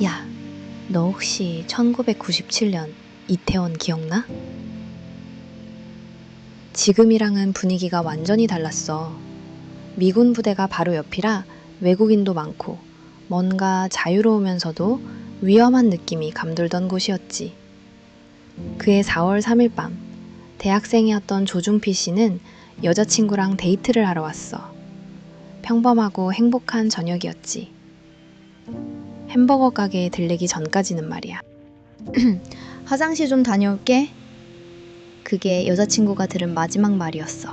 야, 너 혹시 1997년 이태원 기억나? 지금이랑은 분위기가 완전히 달랐어. 미군 부대가 바로 옆이라 외국인도 많고 뭔가 자유로우면서도 위험한 느낌이 감돌던 곳이었지. 그해 4월 3일 밤, 대학생이었던 조준필 씨는 여자친구랑 데이트를 하러 왔어. 평범하고 행복한 저녁이었지. 햄버거 가게에 들르기 전까지는 말이야. 화장실 좀 다녀올게. 그게 여자친구가 들은 마지막 말이었어.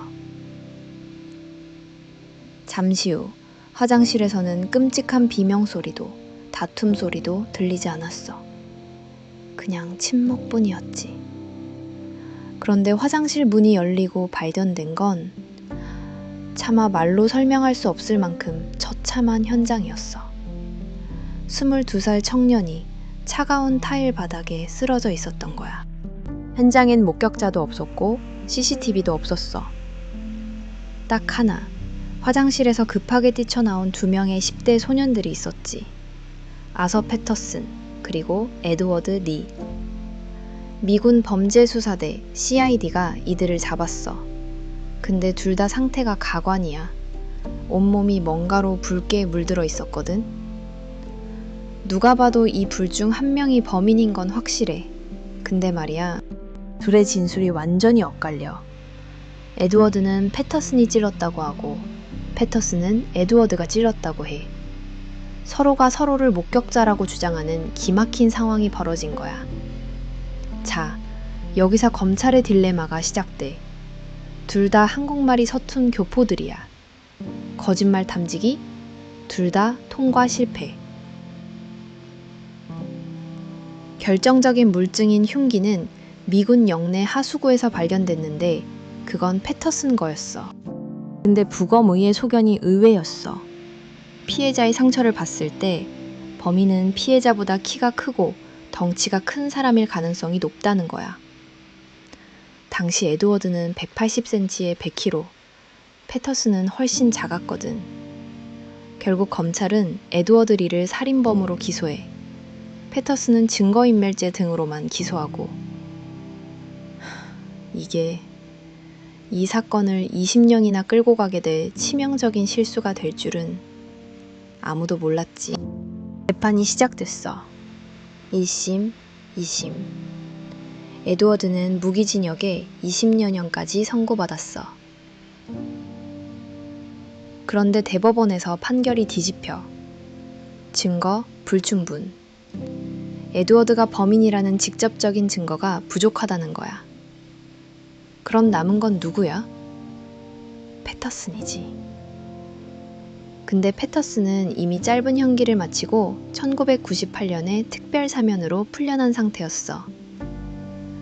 잠시 후 화장실에서는 끔찍한 비명 소리도 다툼 소리도 들리지 않았어. 그냥 침묵뿐이었지. 그런데 화장실 문이 열리고 발견된 건 차마 말로 설명할 수 없을 만큼 처참한 현장이었어. 22살 청년이 차가운 타일 바닥에 쓰러져 있었던 거야. 현장엔 목격자도 없었고 CCTV도 없었어. 딱 하나, 화장실에서 급하게 뛰쳐나온 2명의 10대 소년들이 있었지. 아서 패터슨, 그리고 에드워드 리. 미군 범죄수사대 CID가 이들을 잡았어. 근데 둘 다 상태가 가관이야. 온몸이 뭔가로 붉게 물들어 있었거든. 누가 봐도 이 둘 중 한 명이 범인인 건 확실해. 근데 말이야, 둘의 진술이 완전히 엇갈려. 에드워드는 패터슨이 찔렀다고 하고 패터슨은 에드워드가 찔렀다고 해. 서로가 서로를 목격자라고 주장하는 기막힌 상황이 벌어진 거야. 자, 여기서 검찰의 딜레마가 시작돼. 둘 다 한국말이 서툰 교포들이야. 거짓말 탐지기? 둘 다 통과 실패. 결정적인 물증인 흉기는 미군 영내 하수구에서 발견됐는데 그건 패터슨 거였어. 근데 부검의의 소견이 의외였어. 피해자의 상처를 봤을 때 범인은 피해자보다 키가 크고 덩치가 큰 사람일 가능성이 높다는 거야. 당시 에드워드는 180cm에 100kg, 패터슨은 훨씬 작았거든. 결국 검찰은 에드워드 리를 살인범으로 기소해. 패터슨은 증거인멸죄 등으로만 기소하고. 이게 이 사건을 20년이나 끌고 가게 될 치명적인 실수가 될 줄은 아무도 몰랐지. 재판이 시작됐어. 1심, 2심. 에드워드는 무기징역에 20여년까지 선고받았어. 그런데 대법원에서 판결이 뒤집혀. 증거 불충분. 에드워드가 범인이라는 직접적인 증거가 부족하다는 거야. 그럼 남은 건 누구야? 패터슨이지. 근데 패터슨은 이미 짧은 형기를 마치고 1998년에 특별 사면으로 풀려난 상태였어.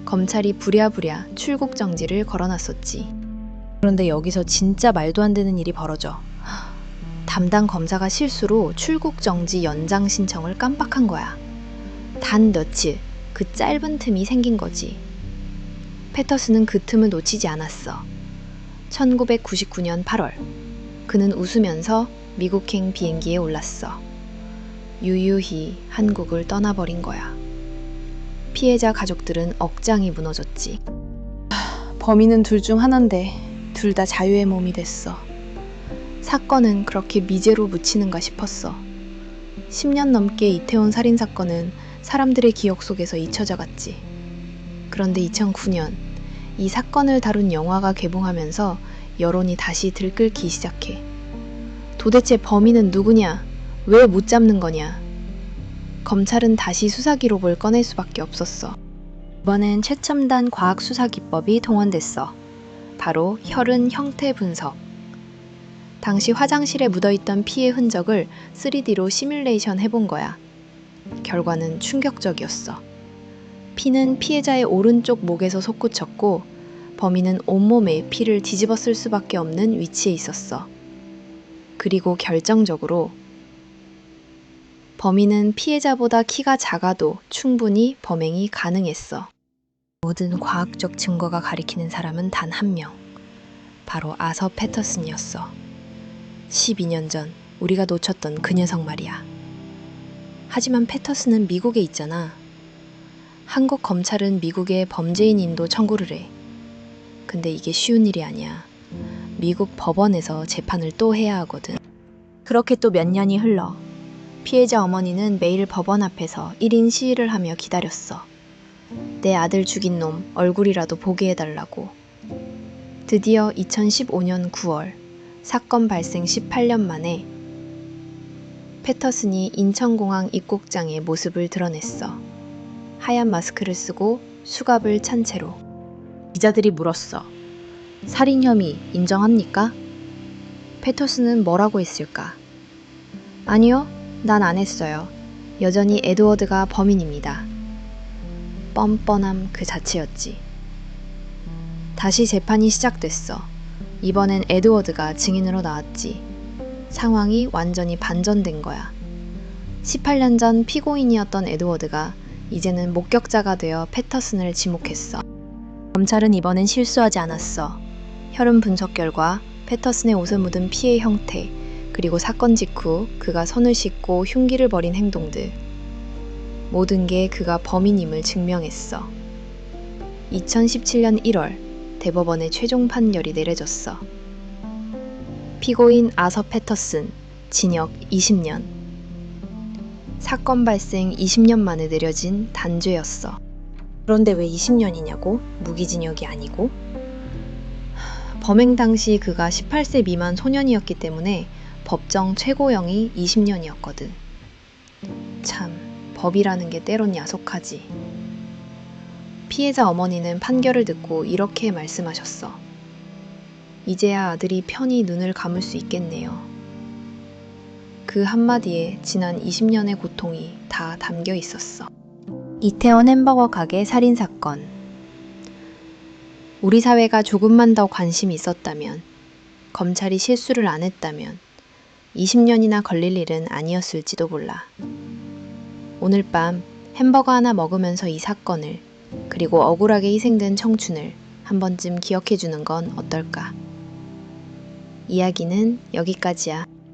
검찰이 부랴부랴 출국 정지를 걸어놨었지. 그런데 여기서 진짜 말도 안 되는 일이 벌어져. 담당 검사가 실수로 출국 정지 연장 신청을 깜빡한 거야. 단 며칠, 그 짧은 틈이 생긴 거지. 패터슨은 그 틈을 놓치지 않았어. 1999년 8월, 그는 웃으면서 미국행 비행기에 올랐어. 유유히 한국을 떠나버린 거야. 피해자 가족들은 억장이 무너졌지. 범인은 둘 중 하나인데 둘 다 자유의 몸이 됐어. 사건은 그렇게 미제로 묻히는가 싶었어. 10년 넘게 이태원 살인사건은 사람들의 기억 속에서 잊혀져 갔지. 그런데 2009년 이 사건을 다룬 영화가 개봉하면서 여론이 다시 들끓기 시작해. 도대체 범인은 누구냐? 왜 못 잡는 거냐? 검찰은 다시 수사 기록을 꺼낼 수밖에 없었어. 이번엔 최첨단 과학 수사 기법이 동원됐어. 바로 혈흔 형태 분석. 당시 화장실에 묻어있던 피의 흔적을 3D로 시뮬레이션 해본 거야. 결과는 충격적이었어. 피는 피해자의 오른쪽 목에서 솟구쳤고 범인은 온몸에 피를 뒤집었을 수밖에 없는 위치에 있었어. 그리고 결정적으로 범인은 피해자보다 키가 작아도 충분히 범행이 가능했어. 모든 과학적 증거가 가리키는 사람은 단 한 명. 바로 아서 패터슨이었어. 12년 전 우리가 놓쳤던 그 녀석 말이야. 하지만 패터슨은 미국에 있잖아. 한국 검찰은 미국에 범죄인 인도 청구를 해. 근데 이게 쉬운 일이 아니야. 미국 법원에서 재판을 또 해야 하거든. 그렇게 또 몇 년이 흘러. 피해자 어머니는 매일 법원 앞에서 1인 시위를 하며 기다렸어. 내 아들 죽인 놈 얼굴이라도 보게 해달라고. 드디어 2015년 9월, 사건 발생 18년 만에 패터슨이 인천공항 입국장에 모습을 드러냈어. 하얀 마스크를 쓰고 수갑을 찬 채로. 기자들이 물었어. 살인 혐의 인정합니까? 패터슨은 뭐라고 했을까? 아니요, 난 안 했어요. 여전히 에드워드가 범인입니다. 뻔뻔함 그 자체였지. 다시 재판이 시작됐어. 이번엔 에드워드가 증인으로 나왔지. 상황이 완전히 반전된 거야. 18년 전 피고인이었던 에드워드가 이제는 목격자가 되어 패터슨을 지목했어. 검찰은 이번엔 실수하지 않았어. 혈흔 분석 결과 패터슨의 옷에 묻은 피의 형태, 그리고 사건 직후 그가 손을 씻고 흉기를 벌인 행동들. 모든 게 그가 범인임을 증명했어. 2017년 1월 대법원의 최종 판결이 내려졌어. 피고인 아서 패터슨, 징역 20년. 사건 발생 20년 만에 내려진 단죄였어. 그런데 왜 20년이냐고? 무기징역이 아니고? 범행 당시 그가 18세 미만 소년이었기 때문에 법정 최고형이 20년이었거든. 참, 법이라는 게 때론 야속하지. 피해자 어머니는 판결을 듣고 이렇게 말씀하셨어. 이제야 아들이 편히 눈을 감을 수 있겠네요. 그 한마디에 지난 20년의 고통이 다 담겨 있었어. 이태원 햄버거 가게 살인사건. 우리 사회가 조금만 더 관심이 있었다면, 검찰이 실수를 안 했다면 20년이나 걸릴 일은 아니었을지도 몰라. 오늘 밤 햄버거 하나 먹으면서 이 사건을, 그리고 억울하게 희생된 청춘을 한 번쯤 기억해주는 건 어떨까? 이야기는 여기까지야.